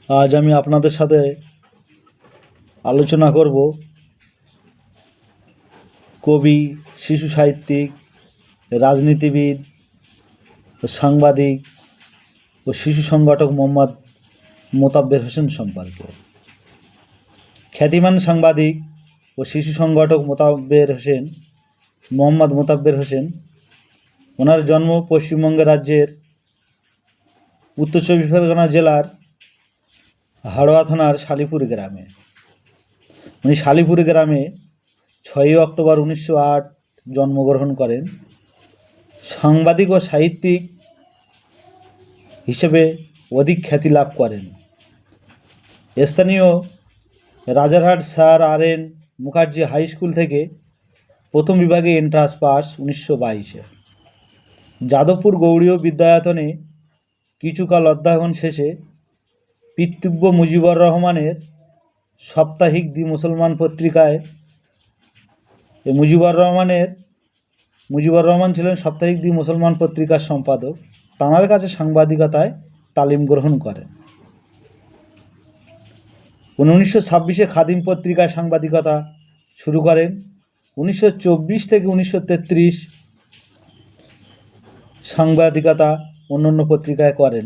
আজ আমি আপনাদের সাথে আলোচনা করব কবি, শিশু সাহিত্যিক, রাজনীতিবিদ, সাংবাদিক ও শিশু সংগঠক মোহাম্মদ মোতাব্বের হোসেন সম্পর্কে। খ্যাতিমান সাংবাদিক ও শিশু সংগঠক মোহাম্মদ মোতাব্বের হোসেন, ওনার জন্ম পশ্চিমবঙ্গ রাজ্যের উত্তর চব্বিশ পরগনা জেলার হাড়োয়া থানার শালিপুর গ্রামে। উনি শালিপুর গ্রামে 6ই অক্টোবর 1908 জন্মগ্রহণ করেন। সাংবাদিক ও সাহিত্যিক হিসেবে অধিক খ্যাতি লাভ করেন। স্থানীয় Rajarhat sir R N. Mukherjee high school থেকে প্রথম বিভাগে এন্ট্রান্স পাস 1922-এ। যাদবপুর গৌড়ীয় বিদ্যায়তনে কিছুকাল অধ্যয়ন শেষে পিতৃব্য মুজিবুর রহমানের সাপ্তাহিক দি মুসলমান পত্রিকায় মুজিবুর রহমান ছিলেন সাপ্তাহিক দি মুসলমান পত্রিকার সম্পাদক। তাঁর কাছে সাংবাদিকতায় তালিম গ্রহণ করেন। 1926-এ খাদিম পত্রিকায় সাংবাদিকতা শুরু করেন। 1924 থেকে 1933 সাংবাদিকতা অন্যান্য পত্রিকায় করেন।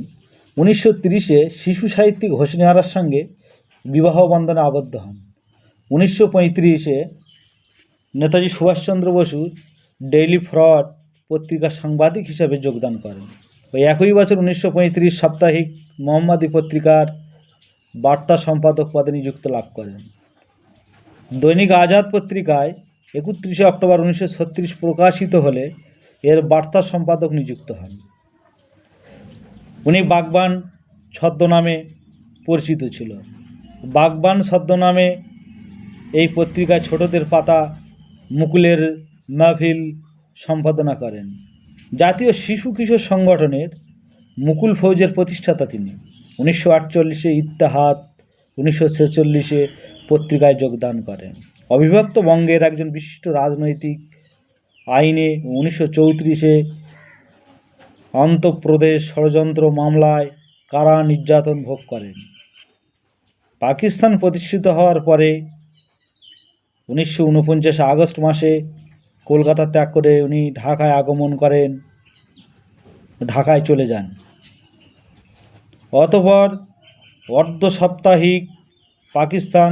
1930-এ শিশু সাহিত্যিক হোসনে আরার সঙ্গে বিবাহ বন্ধনে আবদ্ধ হন। 1935-এ নেতাজি সুভাষচন্দ্র বসু ডেইলি ফরওয়ার্ড পত্রিকার সাংবাদিক হিসাবে যোগদান করেন। ওই একই বছর 1935 সাপ্তাহিক মোহাম্মদী পত্রিকার বার্তা সম্পাদক পদে নিযুক্ত লাভ করেন। দৈনিক আজাদ পত্রিকায় 31 অক্টোবর 1936 প্রকাশিত হলে এর বার্তা সম্পাদক নিযুক্ত হন। উনি বাগবান ছদ্মনামে পরিচিত ছিল। বাগবান ছদ্মনামে এই পত্রিকায় ছোটদের পাতা, মুকুলের মাহফিল সম্পাদনা করেন। জাতীয় শিশু কিশোর সংগঠনের মুকুল ফৌজের প্রতিষ্ঠাতা তিনি। 1948-এ ইত্তেহাদ, 1946-এ পত্রিকায় যোগদান করেন। অবিভক্ত বঙ্গের একজন বিশিষ্ট রাজনৈতিক আইনে 1934-এ অন্ধ্রপ্রদেশ ষড়যন্ত্র মামলায় কারা নির্যাতন ভোগ করেন। পাকিস্তান প্রতিষ্ঠিত হওয়ার পরে 1949 আগস্ট মাসে কলকাতা ত্যাগ করে উনি ঢাকায় আগমন করেন, ঢাকায় চলে যান। অতঃপর অর্ধ সাপ্তাহিক পাকিস্তান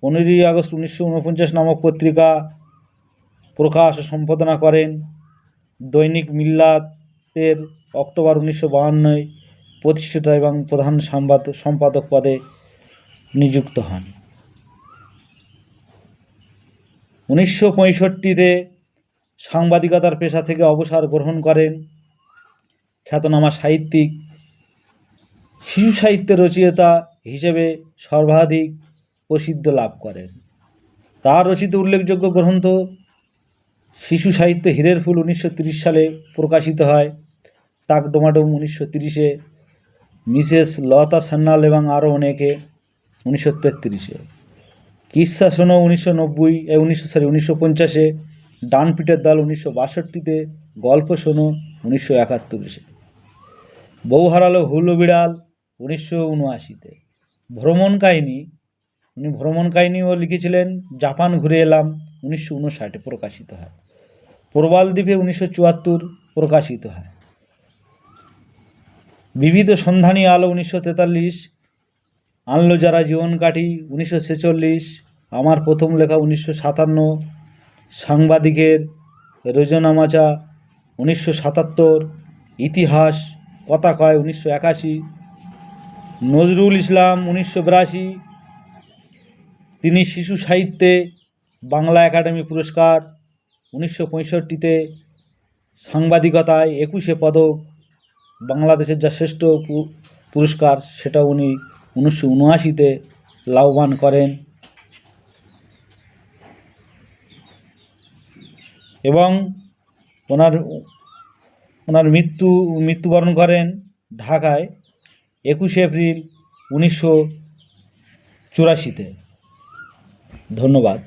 15ই আগস্ট 1949 নামক পত্রিকা প্রকাশ ও সম্পাদনা করেন। দৈনিক মিল্লাতের অক্টোবর 1952 প্রতিষ্ঠিত এবং প্রধান সম্পাদক পদে নিযুক্ত হন। 1965-তে সাংবাদিকতার পেশা থেকে অবসর গ্রহণ করেন। খ্যাতনামা সাহিত্যিক, শিশু সাহিত্যের রচয়িতা হিসেবে সর্বাধিক প্রসিদ্ধ লাভ করেন। তার রচিত উল্লেখযোগ্য গ্রন্থ শিশু সাহিত্য হীরের ফুল 1930 সালে প্রকাশিত হয়। তাকডোমাডোম 1930-এ, মিসেস লতা সান্যাল এবং আরও অনেকে 1933-এ, কিস্সা শোনো 1950-এ, ডানপিটের দল 1962-তে, গল্প শোনো 1971-এ, বউ হারালো হুলো বিড়াল 1979-তে, ভ্রমণ কাহিনীও লিখেছিলেন। জাপান ঘুরে এলাম 1959-এ প্রকাশিত হয়। প্রবাল দ্বীপে 1974 প্রকাশিত হয়। বিবিধ সন্ধানী আলো 1943, আনলো যারা জীবন কাঠি 1946, আমার প্রথম লেখা 1957, সাংবাদিকের রোজনামাচা 1977, ইতিহাস কথা কয় 1981, নজরুল ইসলাম 1982। তিনি শিশু সাহিত্যে বাংলা একাডেমি পুরস্কার, 1965-তে সাংবাদিকতায় 21শে পদক, বাংলাদেশের যা শ্রেষ্ঠ পুরস্কার সেটা উনি 1979-তে লাভবান করেন এবং ওনার মৃত্যুবরণ করেন ঢাকায় 21শে এপ্রিল 1984-তে। ধন্যবাদ।